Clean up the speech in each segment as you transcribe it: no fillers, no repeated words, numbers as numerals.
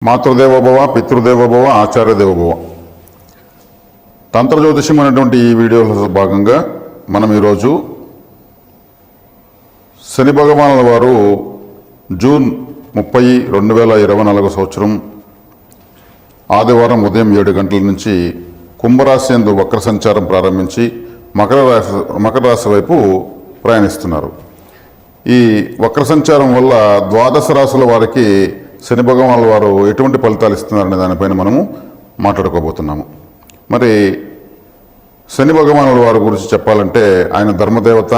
మాతృదేవోభవ, పితృదేవోభవ, ఆచార్యదేవోభవ. తంత్ర జ్యోతిష్యం అనేటువంటి ఈ వీడియోలో భాగంగా మనం ఈరోజు శని భగవానుల వారు జూన్ 30, 2024 సంవత్సరం ఆదివారం ఉదయం 7 గంటల నుంచి కుంభరాశి యందు వక్ర సంచారం ప్రారంభించి మకర రాశి వైపు ప్రయాణిస్తున్నారు. ఈ వక్ర సంచారం వల్ల ద్వాదశ రాశుల వారికి శని భగవానుల వారు ఎటువంటి ఫలితాలు ఇస్తున్నారనే దానిపైన మనము మాట్లాడుకోబోతున్నాము. మరి శని భగవానుల వారి గురించి చెప్పాలంటే ఆయన ధర్మదేవత,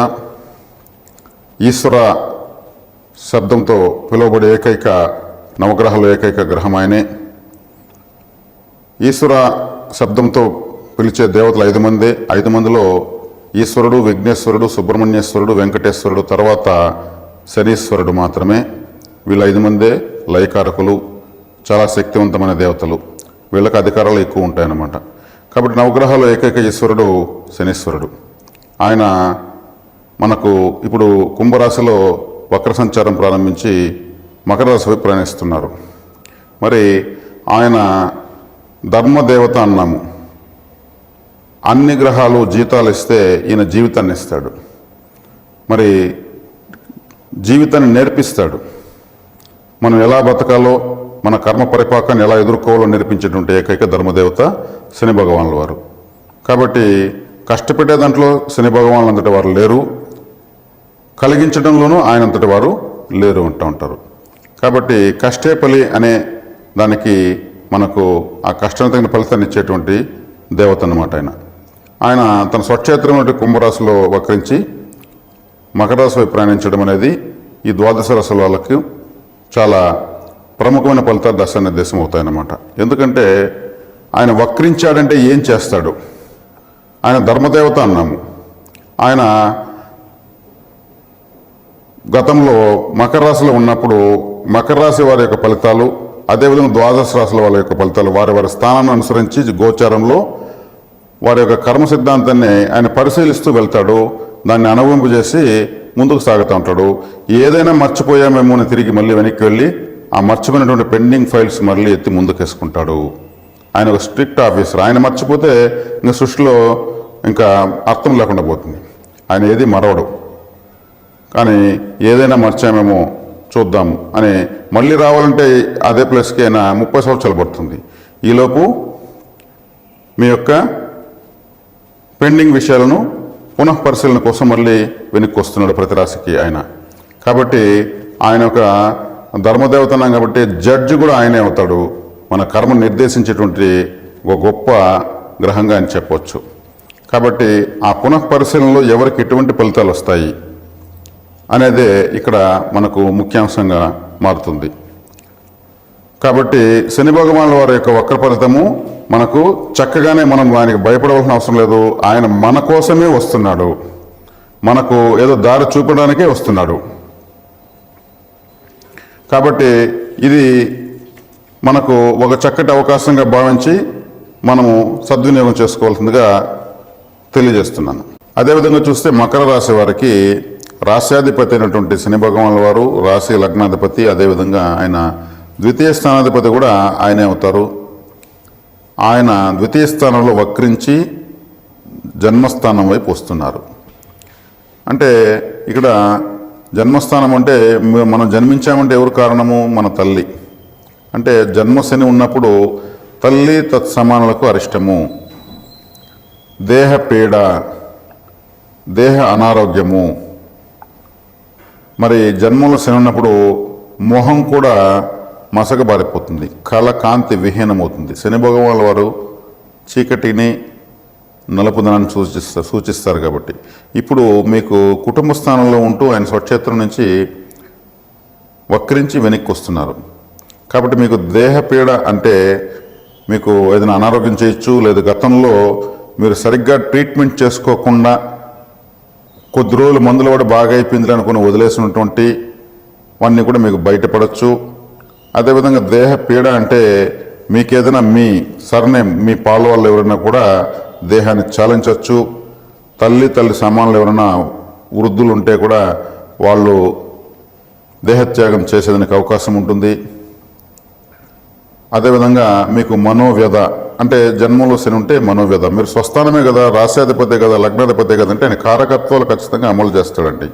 ఈశ్వర శబ్దంతో పిలువబడే ఏకైక నవగ్రహాలు ఏకైక గ్రహం ఆయనే. ఈశ్వర శబ్దంతో పిలిచే దేవతలు 5 మందే. 5 మందిలో ఈశ్వరుడు, విఘ్నేశ్వరుడు, సుబ్రహ్మణ్యేశ్వరుడు, వెంకటేశ్వరుడు, తర్వాత శనీశ్వరుడు మాత్రమే. వీళ్ళు 5 మందే లయకారకులు, చాలా శక్తివంతమైన దేవతలు. వీళ్ళకి అధికారాలు ఎక్కువ ఉంటాయన్నమాట. కాబట్టి నవగ్రహాలు ఏకైక ఈశ్వరుడు శనీశ్వరుడు. ఆయన మనకు ఇప్పుడు కుంభరాశిలో వక్ర సంచారం ప్రారంభించి మకర రాశి వైపు ప్రయాణిస్తున్నారు. మరి ఆయన ధర్మదేవత అన్నాము. అన్ని గ్రహాలు జీతాలు ఇస్తే ఈయన జీవితాన్ని ఇస్తాడు. మరి జీవితాన్ని నేర్పిస్తాడు. మనం ఎలా బతకాలో, మన కర్మ పరిపాకాన్ని ఎలా ఎదుర్కోవాలో నేర్పించేటువంటి ఏకైక ధర్మదేవత శని భగవానుల వారు. కాబట్టి కష్టపెట్టే దాంట్లో శని భగవానులు అంతటి వారు లేరు, కలిగించడంలోనూ ఆయన అంతటి వారు లేరు అంటూ ఉంటారు. కాబట్టి కష్టే ఫలి అనే దానికి మనకు ఆ కష్టానికి తగిన ఫలితాన్ని ఇచ్చేటువంటి దేవత అన్నమాట ఆయన తన స్వక్షేత్రం కుంభరాశిలో వక్రించి మకర రాశి వైపు ప్రయాణించడం అనేది ఈ ద్వాదశ రాశుల వాళ్ళకి చాలా ప్రముఖమైన ఫలితాలు దశానిర్దేశం అవుతాయన్నమాట. ఎందుకంటే ఆయన వక్రించాడంటే ఏం చేస్తాడు? ఆయన ధర్మదేవత అన్నాము. ఆయన గతంలో మకర రాశిలో ఉన్నప్పుడు మకర రాశి వారి యొక్క ఫలితాలు, అదేవిధంగా ద్వాదశ రాశుల వాళ్ళ యొక్క ఫలితాలు వారి వారి స్థానాన్ని అనుసరించి గోచారంలో వారి యొక్క కర్మ సిద్ధాంతాన్ని ఆయన పరిశీలిస్తూ వెళ్తాడు. దాన్ని అనుభవింపు చేసి ముందుకు సాగుతూ ఉంటాడు. ఏదైనా మర్చిపోయామేమో అని తిరిగి మళ్ళీ వెనక్కి వెళ్ళి ఆ మర్చిపోయినటువంటి పెండింగ్ ఫైల్స్ మళ్ళీ ఎత్తి ముందుకు వేసుకుంటాడు. ఆయన ఒక స్ట్రిక్ట్ ఆఫీసర్. ఆయన మర్చిపోతే ఇంకా సృష్టిలో ఇంకా అర్థం లేకుండా పోతుంది. ఆయన ఏది మరవడు. కానీ ఏదైనా మర్చామేమో చూద్దాం అని మళ్ళీ రావాలంటే అదే ప్లేస్కి అయినా 30 సంవత్సరాలు పడుతుంది. ఈలోపు మీ యొక్క పెండింగ్ విషయాలను పునః పరిశీలన కోసం మళ్ళీ వెనక్కి వస్తున్నాడు ప్రతి రాశికి ఆయన. కాబట్టి ఆయన ఒక ధర్మదేవత అన్నాం కాబట్టి జడ్జి కూడా ఆయనే అవుతాడు. మన కర్మ నిర్దేశించేటువంటి ఒక గొప్ప గ్రహంగా అని చెప్పవచ్చు. కాబట్టి ఆ పునః పరిశీలనలో ఎవరికి ఎటువంటి ఫలితాలు వస్తాయి అనేదే ఇక్కడ మనకు ముఖ్యాంశంగా మారుతుంది. కాబట్టి శని భగవానుల వారి యొక్క వక్ర ఫలితము మనకు చక్కగానే, మనం ఆయనకి భయపడవలసిన అవసరం లేదు. ఆయన మన కోసమే వస్తున్నాడు, మనకు ఏదో దారి చూపడానికే వస్తున్నాడు. కాబట్టి ఇది మనకు ఒక చక్కటి అవకాశంగా భావించి మనము సద్వినియోగం చేసుకోవాల్సిందిగా తెలియజేస్తున్నాను. అదేవిధంగా చూస్తే మకర రాశి వారికి రాశ్యాధిపతి అయినటువంటి శని భగవానుల వారు రాశి లగ్నాధిపతి, అదేవిధంగా ఆయన ద్వితీయ స్థానాధిపతి కూడా ఆయనే అవుతారు. ఆయన ద్వితీయ స్థానంలో వక్రించి జన్మస్థానం వైపు వస్తున్నారు. అంటే ఇక్కడ జన్మస్థానం అంటే మనం జన్మించామంటే ఎవరు కారణము? మన తల్లి. అంటే జన్మశని ఉన్నప్పుడు తల్లి తత్సమానులకు అరిష్టము, దేహ పీడ, దేహ అనారోగ్యము. మరి జన్మలో శని ఉన్నప్పుడు మొహం కూడా మసకబారిపోతుంది, కళ కాంతి విహీనమవుతుంది. శని భగవానుల వారు చీకటిని, నలుపుదనాన్ని సూచిస్తారు. కాబట్టి ఇప్పుడు మీకు కుటుంబ స్థానంలో ఉంటూ ఆయన స్వక్షేత్రం నుంచి వక్రించి వెనక్కి వస్తున్నారు. కాబట్టి మీకు దేహపీడ అంటే మీకు ఏదైనా అనారోగ్యం చేయొచ్చు, లేదా గతంలో మీరు సరిగ్గా ట్రీట్మెంట్ చేసుకోకుండా కొద్ది రోజులు మందులు కూడా బాగా అయిపోయింది అనుకుని వదిలేసినటువంటి అన్నీ కూడా మీకు బయటపడవచ్చు. అదేవిధంగా దేహ పీడ అంటే మీకు ఏదైనా మీ సర్నేమ్, మీ పాల వాళ్ళు ఎవరైనా కూడా దేహాన్ని చాలించవచ్చు. తల్లి సమానులు ఎవరైనా వృద్ధులు ఉంటే కూడా వాళ్ళు దేహత్యాగం చేసేదానికి అవకాశం ఉంటుంది. అదేవిధంగా మీకు మనోవ్యధ, అంటే జన్మంలో శని ఉంటే మనోవ్యధ. మీరు స్వస్థానమే కదా, రాశ్యాధిపతే కదా, లగ్నాధిపతే కదా, అంటే ఆయన కారకత్వాలు ఖచ్చితంగా అమలు చేస్తాడండి.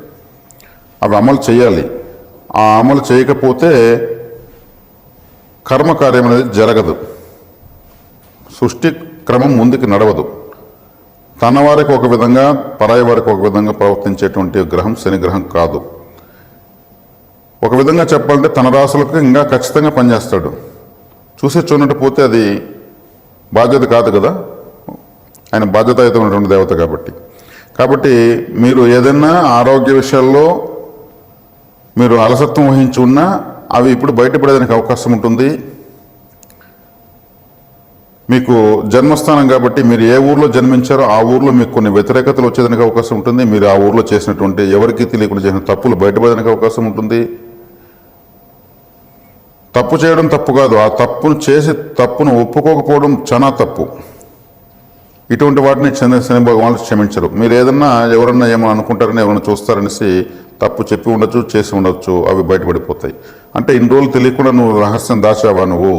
అవి అమలు చేయాలి. ఆ అమలు చేయకపోతే కర్మకార్యం అనేది జరగదు, సృష్టి క్రమం ముందుకు నడవదు. తన వారికి ఒక విధంగా, పరాయి వారికి ఒక విధంగా ప్రవర్తించేటువంటి గ్రహం శని గ్రహం కాదు. ఒక విధంగా చెప్పాలంటే తన రాసులకు ఇంకా ఖచ్చితంగా పనిచేస్తాడు. చూసి చూడనట్టు పోతే అది బాధ్యత కాదు కదా, ఆయన బాధ్యతాయుతమైనటువంటి దేవత కాబట్టి మీరు ఏదైనా ఆరోగ్య విషయాల్లో మీరు అలసత్వం వహించి ఉన్నా అవి ఇప్పుడు బయటపడేదానికి అవకాశం ఉంటుంది. మీకు జన్మస్థానం కాబట్టి మీరు ఏ ఊర్లో జన్మించారో ఆ ఊర్లో మీకు కొన్ని వ్యతిరేకతలు వచ్చేదానికి అవకాశం ఉంటుంది. మీరు ఆ ఊర్లో చేసినటువంటి ఎవరికి తెలియకుండా చేసిన తప్పులు బయటపడేదానికి అవకాశం ఉంటుంది. తప్పు చేయడం తప్పు కాదు, ఆ తప్పును చేసి తప్పును ఒప్పుకోకపోవడం చాలా తప్పు. ఇటువంటి వాటిని శని భగవానులు క్షమించరు. మీరు ఏదన్నా ఎవరన్నా ఏమో అనుకుంటారని ఎవరైనా చూస్తారనేసి తప్పు చెప్పి ఉండొచ్చు, చేసి ఉండొచ్చు, అవి బయటపడిపోతాయి. అంటే ఇన్ని రోజులు తెలియకుండా నువ్వు రహస్యం దాచావా, నువ్వు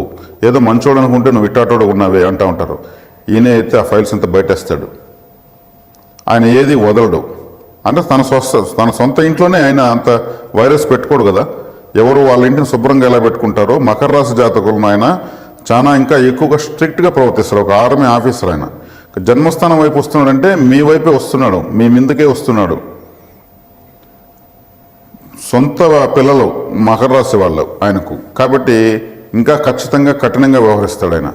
ఏదో మంచోడు అనుకుంటే నువ్వు ఇట్టాటోడు ఉన్నావే అంటూ ఉంటారు. ఈయన అయితే ఆ ఫైల్స్ అంతా బయటేస్తాడు. ఆయన ఏది వదలడు. అంటే తన సొంత ఇంట్లోనే ఆయన అంత వైరస్ పెట్టుకోడు కదా. ఎవరు వాళ్ళ ఇంటిని శుభ్రంగా ఎలా పెట్టుకుంటారో మకర రాశి జాతకులను ఆయన చాలా ఇంకా ఎక్కువగా స్ట్రిక్ట్గా ప్రవర్తిస్తారు. ఒక ఆర్మీ ఆఫీసర్ ఆయన. జన్మస్థానం వైపు వస్తున్నాడంటే మీ వైపే వస్తున్నాడు, మీ ముందుకే వస్తున్నాడు. సొంత పిల్లలు మకర రాశి వాళ్ళు ఆయనకు, కాబట్టి ఇంకా ఖచ్చితంగా కఠినంగా వ్యవహరిస్తాడు ఆయన.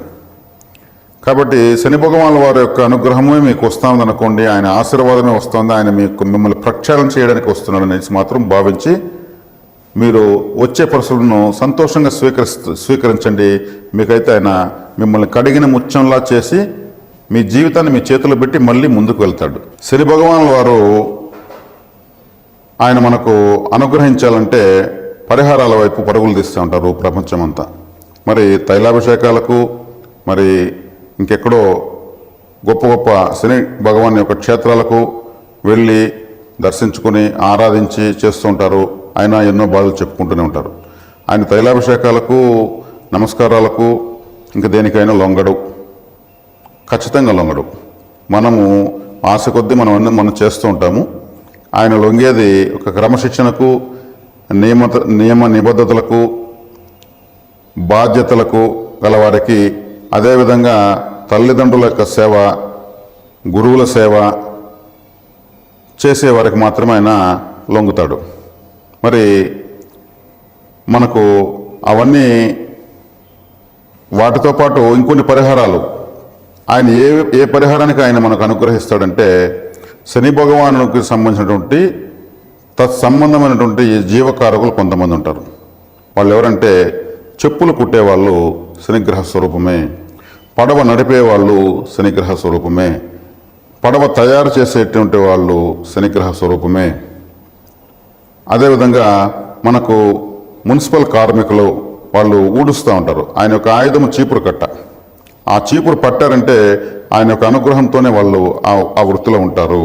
కాబట్టి శని భగవానుల వారి యొక్క అనుగ్రహమే మీకు వస్తుంది అనుకోండి, ఆయన ఆశీర్వాదమే వస్తుంది, ఆయన మిమ్మల్ని ప్రక్షాళన చేయడానికి వస్తున్నాడు అనేసి మాత్రం భావించి మీరు వచ్చే పరిస్థితులను సంతోషంగా స్వీకరించండి. మీకైతే ఆయన మిమ్మల్ని కడిగిన ముత్యంలా చేసి మీ జీవితాన్ని మీ చేతిలో పెట్టి మళ్ళీ ముందుకు వెళ్తాడు. శని భగవానుల వారు ఆయన మనకు అనుగ్రహించాలంటే పరిహారాల వైపు పరుగులు తీస్తూ ఉంటారు ప్రపంచమంతా. మరి తైలాభిషేకాలకు, మరి ఇంకెక్కడో గొప్ప గొప్ప శని భగవాన్ యొక్క క్షేత్రాలకు వెళ్ళి దర్శించుకుని ఆరాధించి చేస్తూ ఉంటారు. ఆయన ఎన్నో బాధలు చెప్పుకుంటూనే ఉంటారు. ఆయన తైలాభిషేకాలకు, నమస్కారాలకు, ఇంక దేనికైనా లొంగడు, ఖచ్చితంగా లొంగడు. మనము ఆశ కొద్దీ మనం చేస్తూ ఉంటాము. ఆయన లొంగేది ఒక క్రమశిక్షణకు, నియమ నిబద్ధతలకు, బాధ్యతలకు గలవారికి, అదేవిధంగా తల్లిదండ్రుల యొక్క సేవ, గురువుల సేవ చేసేవారికి మాత్రమే ఆయన లొంగుతాడు. మరి మనకు అవన్నీ వాటితో పాటు ఇంకొన్ని పరిహారాలు ఆయన ఏ పరిహారానికి ఆయన మనకు అనుగ్రహిస్తాడంటే, శని భగవానునికి సంబంధించినటువంటి తత్సంబంధమైనటువంటి జీవకారకులు కొంతమంది ఉంటారు. వాళ్ళు ఎవరంటే చెప్పులు కుట్టేవాళ్ళు శనిగ్రహ స్వరూపమే, పడవ నడిపేవాళ్ళు శనిగ్రహ స్వరూపమే, పడవ తయారు చేసేటువంటి వాళ్ళు శనిగ్రహ స్వరూపమే. అదేవిధంగా మనకు మున్సిపల్ కార్మికులు వాళ్ళు ఊడుస్తూ ఉంటారు. ఆయన యొక్క ఆయుధము చీపురు కట్ట. ఆ చీపురు పట్టారంటే ఆయన యొక్క అనుగ్రహంతోనే వాళ్ళు ఆ వృత్తిలో ఉంటారు.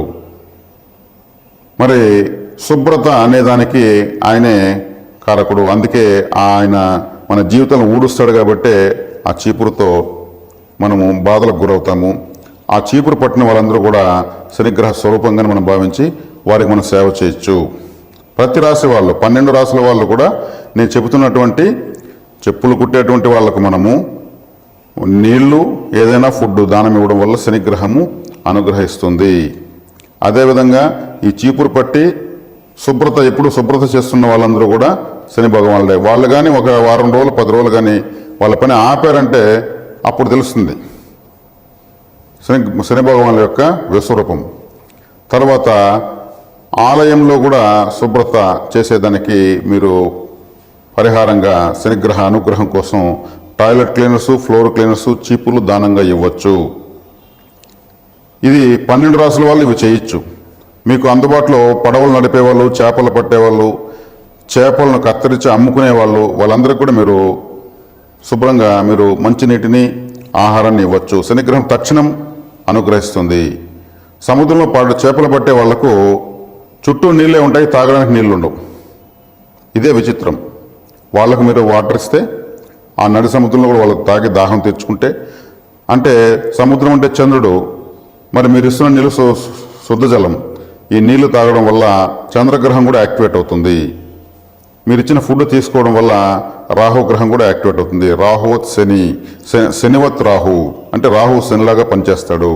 మరి శుభ్రత అనేదానికి ఆయనే కారకుడు. అందుకే ఆయన మన జీవితంలో ఊడుస్తాడు కాబట్టి ఆ చీపురుతో మనము బాధలకు గురవుతాము. ఆ చీపురు పట్టిన వాళ్ళందరూ కూడా శనిగ్రహ స్వరూపంగానే మనం భావించి వారికి మనం సేవ చేయొచ్చు. ప్రతి రాశి వాళ్ళు, 12 రాశుల వాళ్ళు కూడా నేను చెబుతున్నటువంటి చెప్పులు కుట్టేటువంటి వాళ్ళకు మనము నీళ్లు, ఏదైనా ఫుడ్ దానం ఇవ్వడం వల్ల శనిగ్రహము అనుగ్రహిస్తుంది. అదేవిధంగా ఈ చీపురు పట్టి ఎప్పుడు శుభ్రత చేస్తున్న వాళ్ళందరూ కూడా శని భగవానుడే. వాళ్ళు కానీ ఒక వారం రోజులు 10 రోజులు కానీ వాళ్ళ పని ఆపారంటే అప్పుడు తెలుస్తుంది శని భగవానుల యొక్క విశ్వరూపం. తర్వాత ఆలయంలో కూడా శుభ్రత చేసేదానికి మీరు పరిహారంగా శనిగ్రహ అనుగ్రహం కోసం టాయిలెట్ క్లీనర్సు, ఫ్లోర్ క్లీనర్సు, చీపులు దానంగా ఇవ్వచ్చు. ఇది 12 రాసుల వాళ్ళు ఇవి చేయొచ్చు. మీకు అందుబాటులో పడవలు నడిపేవాళ్ళు, చేపలు పట్టేవాళ్ళు, చేపలను కత్తిరించి అమ్ముకునేవాళ్ళు, వాళ్ళందరికీ కూడా మీరు శుభ్రంగా మీరు మంచినీటిని, ఆహారాన్ని ఇవ్వచ్చు. శనిగ్రహం తక్షణం అనుగ్రహిస్తుంది. సముద్రంలో చేపలు పట్టే వాళ్లకు చుట్టూ నీళ్ళే ఉంటాయి, తాగడానికి నీళ్ళు ఉండవు. ఇదే విచిత్రం. వాళ్ళకు మీరు వాటర్ ఇస్తే ఆ నడి సముద్రంలో కూడా వాళ్ళు తాగి దాహం తెచ్చుకుంటే, అంటే సముద్రం అంటే చంద్రుడు, మరి మీరు ఇస్తున్న నీళ్ళు శుద్ధ జలం. ఈ నీళ్లు తాగడం వల్ల చంద్రగ్రహం కూడా యాక్టివేట్ అవుతుంది. మీరు ఇచ్చిన ఫుడ్ తీసుకోవడం వల్ల రాహు గ్రహం కూడా యాక్టివేట్ అవుతుంది. రాహువత్ శని, శనివత్ రాహు, అంటే రాహు శనిలాగా పనిచేస్తాడు.